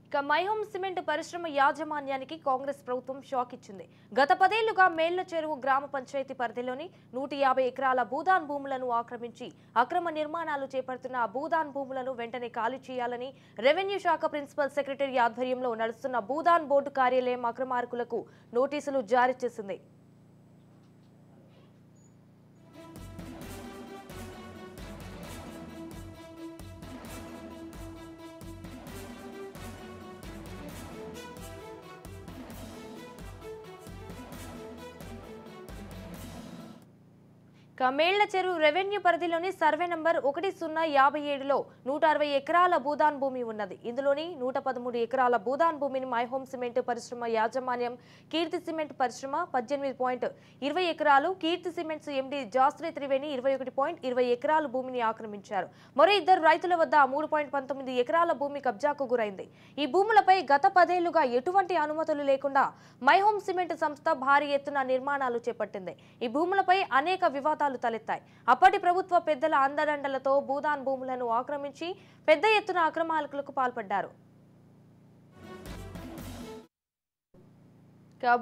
ఇక My Home cement పరిశ్రమ యాజమాన్యానికి కాంగ్రెస్ ప్రభుత్వం షాక్ ఇచ్చింది. గత 10 ఏళ్లుగా మేళ్ల చెరువు గ్రామ పంచాయతీ పరిధిలోని 150 ఎకరాల భూదాన్ భూములను ఆక్రమించి అక్రమ నిర్మాణాలు చేపడుతున్న ఆ భూదాన్ భూములను వెంటనే ఖాళీ చేయాలని రెవెన్యూ శాఖ ప్రిన్సిపల్ సెక్రటరీ ఆధ్వర్యంలో నడుస్తున్న భూదాన్ బోర్డు కార్యాలయం అక్రమార్కులకు నోటీసులు జారీ చేసింది. మేళ్ల చెరువు రెవెన్యూ పరిధిలోని సర్వే నంబర్ 1057లో 160 ఎకరాల భూదాన్ భూమి ఉన్నది. ఇందులోని 113 ఎకరాల భూదాన్ భూమిని మైహోమ్ సిమెంట్ పరిశ్రమ యాజమాన్యం కీర్తి సిమెంట్ పరిశ్రమ 18.20 ఎకరాలు, కీర్తి సిమెంట్స్ ఎండి జాస్త్రి త్రివేణి 21.20 ఎకరాల భూమిని ఆక్రమించారు. మరో ఇద్దరు రైతుల వద్ద 3.19 ఎకరాల భూమి కబ్జాకు గురైంది. ఈ భూములపై గత 10 ఏళ్లుగా ఎటువంటి అనుమతులు లేకుండా మైహోమ్ సిమెంట్ సంస్థ భారీ ఎత్తున నిర్మాణాలు చేపట్టింది. ఈ భూములపై అనేక వివాదాలు తలెత్తాయి. అప్పటి ప్రభుత్వ పెద్దల అండదండలతో భూదాన్ భూములను ఆక్రమించి పెద్ద ఎత్తున అక్రమాలకు పాల్పడ్డారు.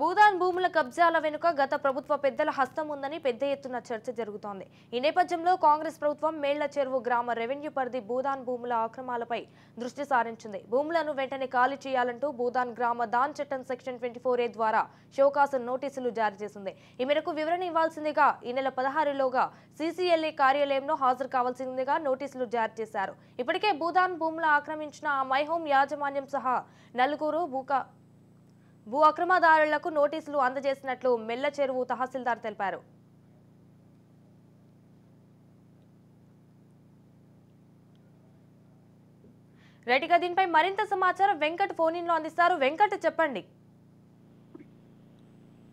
భూదాన్ భూముల కబ్జాల వెనుక గత ప్రభుత్వ పెద్దల హస్తం ఉందని పెద్ద ఎత్తున చర్చ జరుగుతోంది. ఈ నేపథ్యంలో కాంగ్రెస్ ప్రభుత్వం మేళ్ల చెరువు గ్రామ రెవెన్యూ పరిధి భూదాన్ భూముల ఆక్రమాలపై దృష్టి సారించింది. భూములను వెంటనే ఖాళీ చేయాలంటూ భూదాన్ గ్రామ దాన్ చట్టం సెక్షన్ 24A ద్వారా షోకాసు నోటీసులు జారీ చేసింది. ఈ మేరకు వివరణ ఇవ్వాల్సిందిగా ఈ నెల 16లోగా CCLA కార్యాలయంలో హాజరు కావాల్సిందిగా నోటీసులు జారీ చేశారు. ఇప్పటికే భూదాన్ భూముల ఆక్రమించిన ఆ మైహోమ్ యాజమాన్యం సహా నలుగురు భూ అక్రమదారులకు నోటీసులు అందజేసినట్లు మేళ్ల చెరువు తహసీల్దార్ తెలిపారు. రైట్గా దీనిపై మరింత సమాచారం వెంకట్ ఫోన్ ఇన్ లో అందిస్తారు. వెంకట్ చెప్పండి.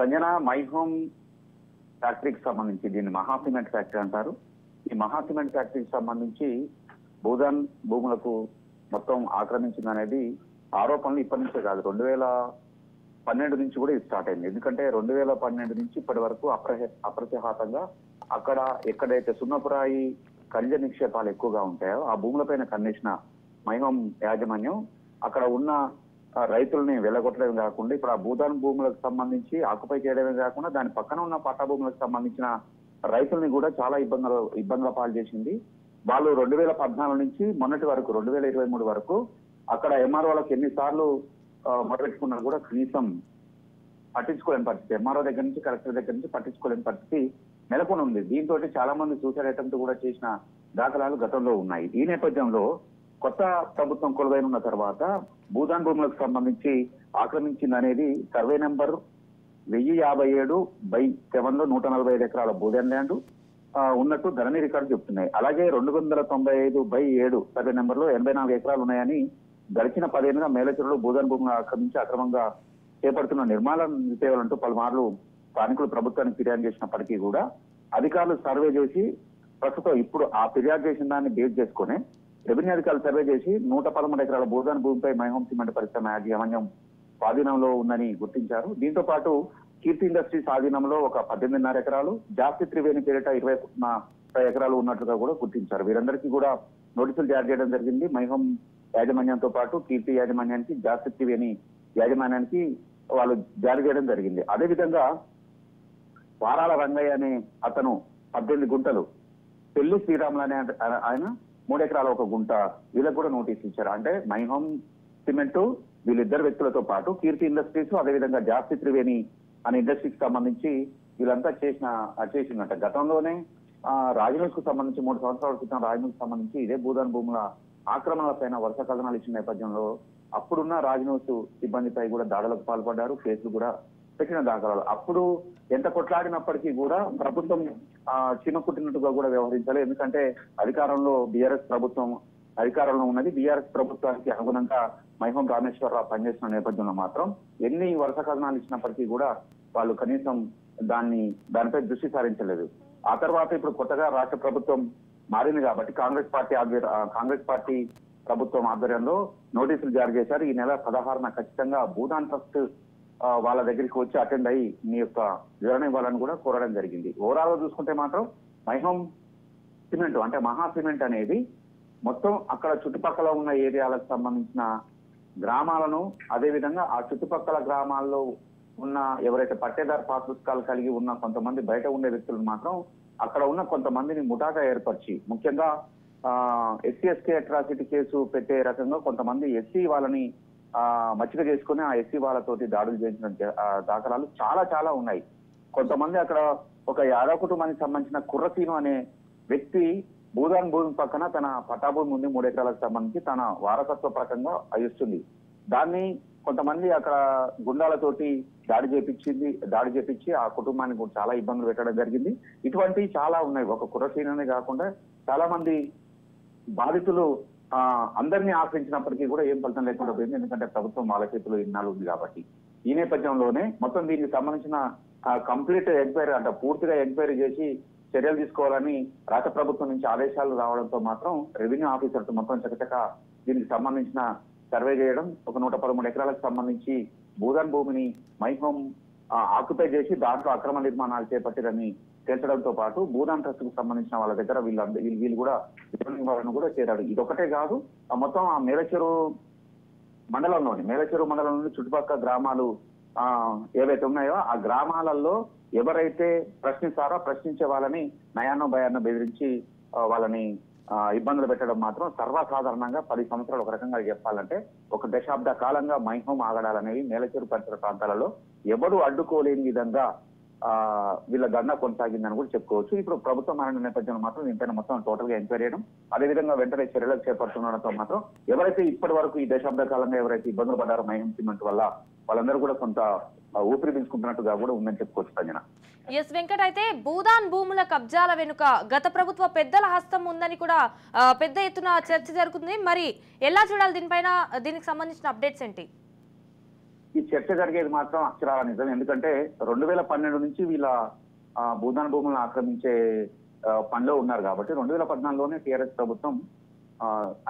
సంజన, మైహోమ్ ఫ్యాక్టరీకి సంబంధించి దీన్ని మహా సిమెంట్ ఫ్యాక్టరీ అంటారు. ఈ మహా సిమెంట్ ఫ్యాక్టరీకి సంబంధించి భూదాన్ భూములకు మొత్తం ఆక్రమించిందనేది ఆరోపణలు ఇప్పటి నుంచే కాదు, 2012 నుంచి కూడా ఇది స్టార్ట్ అయింది. ఎందుకంటే 2012 నుంచి ఇప్పటి వరకు అప్రతిహాతంగా అక్కడ ఎక్కడైతే సున్నపురాయి ఖనిజ నిక్షేపాలు ఎక్కువగా ఉంటాయో ఆ భూములపైన కన్నేసిన మైహోమ్ యాజమాన్యం అక్కడ ఉన్న రైతుల్ని వెళ్ళగొట్టడమే కాకుండా ఇప్పుడు ఆ భూదాన్ భూములకు సంబంధించి ఆకుపై చేయడమే కాకుండా దాని పక్కన ఉన్న పట్టా భూములకు సంబంధించిన రైతుల్ని కూడా చాలా ఇబ్బందుల పాలు చేసింది. వాళ్ళు 2014 నుంచి మొన్నటి వరకు 2023 వరకు అక్కడ MROలకు ఎన్నిసార్లు మొదలుపెట్టుకున్నా కూడా కనీసం పట్టించుకోలేని పరిస్థితి, MRO దగ్గర నుంచి కలెక్టర్ దగ్గర నుంచి పట్టించుకోలేని పరిస్థితి నెలకొని ఉంది. దీంతో చాలా మంది సూసైడ్ అటెంప్ట్ కూడా చేసిన దాఖలాలు గతంలో ఉన్నాయి. ఈ నేపథ్యంలో కొత్త ప్రభుత్వం కొలువైన ఉన్న తర్వాత భూదాన్ భూములకు సంబంధించి ఆక్రమించిందనేది సర్వే నెంబర్ 1057/7లో 145 ఎకరాల భూదాన్ ల్యాండ్ ఉన్నట్టు ధరణి రికార్డు చెప్తున్నాయి. అలాగే 295/7 సర్వే నెంబర్ లో 84 ఎకరాలు ఉన్నాయని గడిచిన 10 ఏళ్లుగా మేళ్ల చెరువులో భూదాన్ భూములను ఆక్రమించి అక్రమంగా చేపడుతున్న నిర్మాణ సేవలంటూ పలుమార్లు స్థానికులు ప్రభుత్వానికి ఫిర్యాదు చేసినప్పటికీ కూడా అధికారులు సర్వే చేసి ప్రస్తుతం ఇప్పుడు ఆ ఫిర్యాదు చేసిన దాన్ని బేస్ చేసుకుని రెవెన్యూ అధికారులు సర్వే చేసి 113 ఎకరాల భూదాన్ భూమిపై మైహోమ్ సిమెంట్ పరిశ్రమ యాజమాన్యం స్వాధీనంలో ఉందని గుర్తించారు. దీంతో పాటు కీర్తి ఇండస్ట్రీస్ ఆధీనంలో ఒక 18.5 ఎకరాలు, జాస్తి త్రివేణి పేరిట 20 ఎకరాలు ఉన్నట్లుగా కూడా గుర్తించారు. వీరందరికీ కూడా నోటీసులు జారీ చేయడం జరిగింది. మైహోమ్ యాజమాన్యంతో పాటు కీర్తి యాజమాన్యానికి, జాస్తి త్రివేణి యాజమాన్యానికి వాళ్ళు జారీ చేయడం జరిగింది. అదేవిధంగా వారాల రంగయ్య అనే అతను 18 గుంటలు, పెళ్లి శ్రీరాములు అనే ఆయన 3 ఎకరాల 1 గుంట, వీళ్ళకు కూడా నోటీసులు ఇచ్చారు. అంటే మైహోమ్ సిమెంట్ వీళ్ళిద్దరు వ్యక్తులతో పాటు కీర్తి ఇండస్ట్రీస్, అదేవిధంగా జాస్తి త్రివేణి అనే ఇండస్ట్రీకి సంబంధించి వీళ్ళంతా చేసిందంట. గతంలోనే రాజనూస్ కు సంబంధించి 3 సంవత్సరాల క్రితం రాజనూస్ సంబంధించి ఇదే భూదాన్ భూముల ఆక్రమణలపైన వరుస కథనాలు ఇచ్చిన నేపథ్యంలో అప్పుడున్న రాజనూస్ సిబ్బందిపై కూడా దాడులకు పాల్పడ్డారు, కేసులు కూడా పెట్టిన దాఖలాలు. అప్పుడు ఎంత కొట్లాడినప్పటికీ కూడా ప్రభుత్వం చిన్నకుట్టినట్టుగా కూడా వ్యవహరించాలి. ఎందుకంటే అధికారంలో బీఆర్ఎస్ ప్రభుత్వం అధికారంలో ఉన్నది. బీఆర్ఎస్ ప్రభుత్వానికి అనుగుణంగా మైహోమ్ రామేశ్వరరావు పనిచేస్తున్న నేపథ్యంలో మాత్రం ఎన్ని వరుస కథనాలు ఇచ్చినప్పటికీ కూడా వాళ్ళు కనీసం దానిపై దృష్టి సారించలేదు. ఆ తర్వాత ఇప్పుడు కొత్తగా రాష్ట్ర ప్రభుత్వం మారింది కాబట్టి కాంగ్రెస్ పార్టీ ప్రభుత్వం ఆధ్వర్యంలో నోటీసులు జారీ చేశారు. ఈ నెల 16న ఖచ్చితంగా భూదాన్ ట్రస్ట్ వాళ్ళ దగ్గరికి వచ్చి అటెండ్ అయ్యి మీ యొక్క వివరణ ఇవ్వాలని కూడా కోరడం జరిగింది. ఓవరాల్ గా చూసుకుంటే మాత్రం మైహోమ్ సిమెంట్ అంటే మహా సిమెంట్ అనేది మొత్తం అక్కడ చుట్టుపక్కల ఉన్న ఏరియాలకు సంబంధించిన గ్రామాలను అదేవిధంగా ఆ చుట్టుపక్కల గ్రామాల్లో ఉన్న ఎవరైతే పట్టేదారు పాస్ పుస్తకాలు కలిగి ఉన్న కొంతమంది బయట ఉండే వ్యక్తులను మాత్రం అక్కడ ఉన్న కొంతమందిని ముఠాగా ఏర్పరిచి ముఖ్యంగా ఎస్సీ ఎస్టీ అట్రాసిటీ కేసు పెట్టే రకంగా కొంతమంది ఎస్సీ వాళ్ళని మచ్చిక చేసుకుని ఆ ఎస్సీ వాళ్ళతోటి దాడులు చేసిన దాఖలాలు చాలా చాలా ఉన్నాయి. కొంతమంది అక్కడ ఒక యాదవ కుటుంబానికి సంబంధించిన కుర్రసీను అనే వ్యక్తి భూదాన్ భూమి పక్కన తన పట్టాభూమి ఉంది 3 ఎకరాలకు సంబంధించి తన వారసత్వ ప్రకంగా అయ్యిస్తుంది. దాన్ని కొంతమంది అక్కడ గుండాలతోటి దాడి చేపించి ఆ కుటుంబానికి కూడా చాలా ఇబ్బందులు పెట్టడం జరిగింది. ఇటువంటివి చాలా ఉన్నాయి. ఒక కుర్రసీననే కాకుండా చాలా మంది బాధితులు అందరినీ ఆశ్రయించినప్పటికీ కూడా ఏం ఫలితం లేకుండా పోయింది. ఎందుకంటే ప్రభుత్వం వాళ్ళ చేతిలో ఇన్నాళ్ళు ఉంది కాబట్టి. ఈ నేపథ్యంలోనే మొత్తం దీనికి సంబంధించిన కంప్లీట్ ఎంక్వైరీ అంటే పూర్తిగా ఎంక్వైరీ చేసి చర్యలు తీసుకోవాలని రాష్ట్ర ప్రభుత్వం నుంచి ఆదేశాలు రావడంతో మాత్రం రెవెన్యూ ఆఫీసర్తో మొత్తం చకచక దీనికి సంబంధించిన సర్వే చేయడం, ఒక 113 ఎకరాలకు సంబంధించి భూదాన్ భూమిని మైహోం ఆక్యుపై చేసి దాంట్లో అక్రమ నిర్మాణాలు చేపట్టిరని తేల్చడంతో పాటు భూదాన్ ట్రస్ట్ కు సంబంధించిన వాళ్ళ దగ్గర వీళ్ళు కూడా వాళ్ళను కూడా చేరాడు. ఇదొకటే కాదు, మొత్తం ఆ మేలచెరువు మండలంలోని చుట్టుపక్కల గ్రామాలు ఏవైతే ఉన్నాయో ఆ గ్రామాలలో ఎవరైతే ప్రశ్నిస్తారో ప్రశ్నించే వాళ్ళని నయానో భయాన్నో బెదిరించి వాళ్ళని ఇబ్బందులు పెట్టడం మాత్రం సర్వసాధారణంగా 10 సంవత్సరాలు ఒక రకంగా చెప్పాలంటే ఒక దశాబ్ద కాలంగా మైహోం ఆగడాలనేవి మేలచెరువు పరిసర ప్రాంతాలలో ఎవరు అడ్డుకోలేని విధంగా వీళ్ళ దండ కొనసాగిందని కూడా చెప్పుకోవచ్చు. ఇప్పుడు ప్రభుత్వం మారిన నేపథ్యంలో మాత్రం దీనిపైన మొత్తం టోటల్ గా ఎంక్వైరీ చేయడం, అదేవిధంగా వెంటనే చర్యలకు చేపడుతుండడంతో మాత్రం ఎవరైతే ఇప్పటి వరకు ఈ దశాబ్ద కాలంగా ఎవరైతే ఇబ్బందులు పడ్డారో మైహోం సిమెంట్ వల్ల వాళ్ళందరూ కూడా కొంత ఊపిరి పీల్చుకుంటున్నట్టుగా కూడా ఉందని చెప్పుకోవచ్చు సంజన. ఎస్ వెంకట్, అయితే భూదాన్ భూముల కబ్జాల వెనుక గత ప్రభుత్వ పెద్దల హస్తం ఉందని కూడా పెద్ద ఎత్తున చర్చ జరుగుతుంది. మరి ఎలా చూడాలి దీనిపైన, దీనికి సంబంధించిన అప్డేట్స్ ఏంటి? ఈ చర్చ జరిగేది మాత్రం అక్షరాల నిజం. ఎందుకంటే 2012 నుంచి వీళ్ళ భూదాన్ భూములను ఆక్రమించే పనిలో ఉన్నారు కాబట్టి 2014లోనే టీఆర్ఎస్ ప్రభుత్వం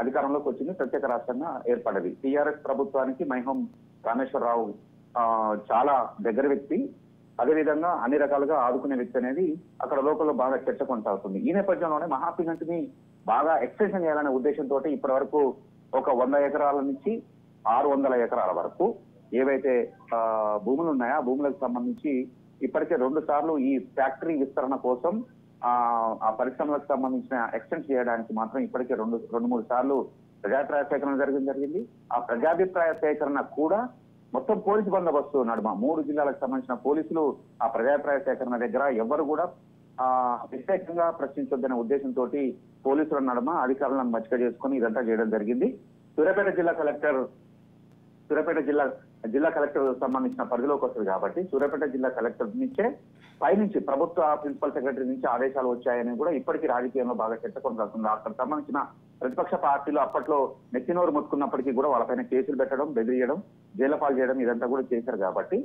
అధికారంలోకి వచ్చింది, ప్రత్యేక రాష్ట్రంగా ఏర్పడ్డది. టీఆర్ఎస్ ప్రభుత్వానికి మైహోం రామేశ్వరరావు చాలా దగ్గర వ్యక్తి, అదేవిధంగా అన్ని రకాలుగా ఆదుకునే వ్యక్తి అనేది అక్కడ లోకల్లో బాగా చర్చ కొనసాగుతుంది. ఈ నేపథ్యంలోనే మహాసిమెంట్ ని బాగా ఎక్స్టెన్షన్ చేయాలనే ఉద్దేశంతో ఇప్పటి వరకు ఒక 100 ఎకరాల నుంచి 600 ఎకరాల వరకు ఏవైతే భూములు ఉన్నాయో ఆ భూములకు సంబంధించి ఇప్పటికే 2 సార్లు ఈ ఫ్యాక్టరీ విస్తరణ కోసం ఆ పరిశ్రమలకు సంబంధించిన ఎక్స్టెండ్ చేయడానికి మాత్రం ఇప్పటికే 2-3 సార్లు ప్రజాభిప్రాయ సేకరణ జరిగింది. ఆ ప్రజాభిప్రాయ సేకరణ కూడా మొత్తం పోలీసు బందోబస్తు నడుమ 3 జిల్లాలకు సంబంధించిన పోలీసులు ఆ ప్రజాభిప్రాయ సేకరణ దగ్గర ఎవరు కూడా వ్యతిరేకంగా ప్రశ్నించొద్దనే ఉద్దేశంతో పోలీసుల నడుమ అధికారులను మచ్చిక చేసుకుని ఇదంతా చేయడం జరిగింది. సూర్యాపేట జిల్లా కలెక్టర్ సంబంధించిన పరిధిలోకి వస్తుంది కాబట్టి సూర్యాపేట జిల్లా కలెక్టర్ నుంచే పైనుంచి ప్రభుత్వ ప్రిన్సిపల్ సెక్రటరీ నుంచి ఆదేశాలు వచ్చాయని కూడా ఇప్పటికీ రాజకీయంలో బాగా చర్చ కొనసాగుతుంది. అక్కడ సంబంధించిన ప్రతిపక్ష పార్టీలు అప్పట్లో నెత్తినోరు మొత్తుకున్నప్పటికీ కూడా వాళ్ళపైన కేసులు పెట్టడం, బెదిరియడం, జైలు పాలు చేయడం ఇదంతా కూడా చేశారు. కాబట్టి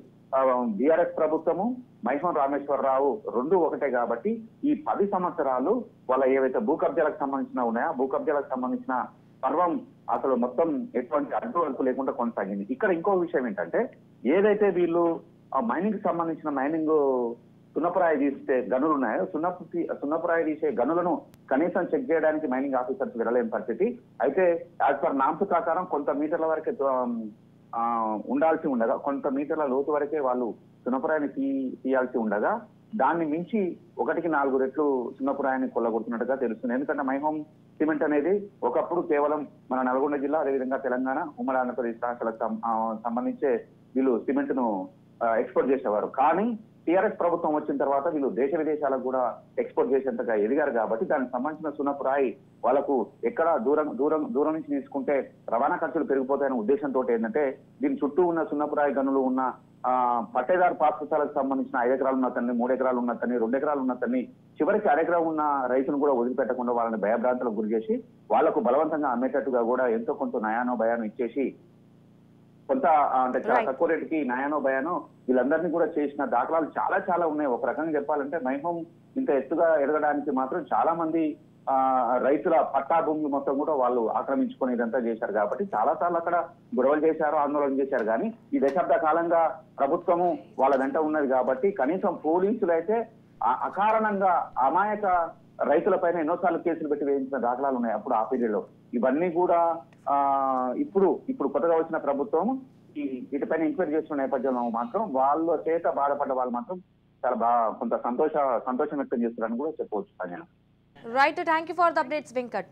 బీఆర్ఎస్ ప్రభుత్వము మైహోం రామేశ్వరరావు 2 ఒకటే కాబట్టి ఈ 10 సంవత్సరాలు వాళ్ళ ఏవైతే భూ కబ్జాలకు సంబంధించిన ఉన్నాయో భూ కబ్జాలకు సంబంధించిన పర్వం అసలు మొత్తం ఎటువంటి అడ్డు లేకుండా కొనసాగింది. ఇక్కడ ఇంకో విషయం ఏంటంటే ఏదైతే వీళ్ళు మైనింగ్ సంబంధించిన మైనింగ్ సున్నపురాయి తీస్తే గనులు ఉన్నాయో సున్నపురాయి తీసే గనులను కనీసం చెక్ చేయడానికి మైనింగ్ ఆఫీసర్స్ వెళ్ళలేని పరిస్థితి. అయితే యాజ్ పర్ నామ్స్ ప్రకారం కొంత మీటర్ల వరకే ఉండాల్సి ఉండగా కొంత మీటర్ల లోతు వరకే వాళ్ళు సున్నపురాయిని తీయాల్సి ఉండగా దాన్ని మించి 1కి 4 రెట్లు సున్నపురాయిని కొల్లగొడుతున్నట్టుగా తెలుస్తుంది. ఎందుకంటే మైహోం సిమెంట్ అనేది ఒకప్పుడు కేవలం మన నల్గొండ జిల్లా అదేవిధంగా తెలంగాణ ఉమ్మడి ఆంధ్రప్రదేశ్ రాష్ట్రాలకు సంబంధించే వీళ్ళు సిమెంట్ ను ఎక్స్పోర్ట్ చేసేవారు. కానీ టీఆర్ఎస్ ప్రభుత్వం వచ్చిన తర్వాత వీళ్ళు దేశ విదేశాలకు కూడా ఎక్స్పోర్ట్ చేసేంతగా ఎదిగారు కాబట్టి దానికి సంబంధించిన సున్నపురాయి వాళ్ళకు ఎక్కడ దూరం నుంచి తీసుకుంటే రవాణా ఖర్చులు పెరిగిపోతాయనే ఉద్దేశంతో ఏంటంటే దీని చుట్టూ ఉన్న సున్నపురాయి గనులు ఉన్న పట్టేదారు పాస్ పుస్తకాలకు సంబంధించిన 5 ఎకరాలు ఉన్న తన్ని 3 ఎకరాలు ఉన్న తన్ని 2 ఎకరాలు ఉన్న తన్ని చివరికి 1 ఎకరం ఉన్న రైతును కూడా వదిలిపెట్టకుండా వాళ్ళని భయభ్రాంతులకు గురి చేసి వాళ్లకు బలవంతంగా అమ్మేటట్టుగా కూడా ఎంతో కొంత నయానో భయానో ఇచ్చేసి కొంత అంటే చాలా తక్కువ రేటుకి నయానో భయానో వీళ్ళందరినీ కూడా చేసిన దాఖలాలు చాలా ఉన్నాయి. ఒక రకంగా చెప్పాలంటే మైహోం ఇంత ఎత్తుగా ఎదగడానికి మాత్రం చాలా మంది రైతుల పట్టా భూములు మొత్తం కూడా వాళ్ళు ఆక్రమించుకొని ఇదంతా చేశారు కాబట్టి చాలా సార్లు అక్కడ గొడవలు చేశారు, ఆందోళన చేశారు. కానీ ఈ దశాబ్ద కాలంగా ప్రభుత్వము వాళ్ళ వెంట ఉన్నది కాబట్టి కనీసం పోలీసులు అయితే అకారణంగా అమాయక రైతుల పైన ఎన్నోసార్లు కేసులు పెట్టి వేయించిన దాఖలాలు ఉన్నాయి అప్పుడు ఆ పీరియడ్ లో. ఇవన్నీ కూడా ఇప్పుడు కొత్తగా వచ్చిన ప్రభుత్వం వీటిపైన ఎంక్వైరీ చేస్తున్న నేపథ్యంలో మాత్రం వాళ్ళ చేత బాధపడ్డ వాళ్ళు మాత్రం చాలా కొంత సంతోషం వ్యక్తం చేస్తున్నారని కూడా చెప్పవచ్చు. Right, thank you for the updates Venkat.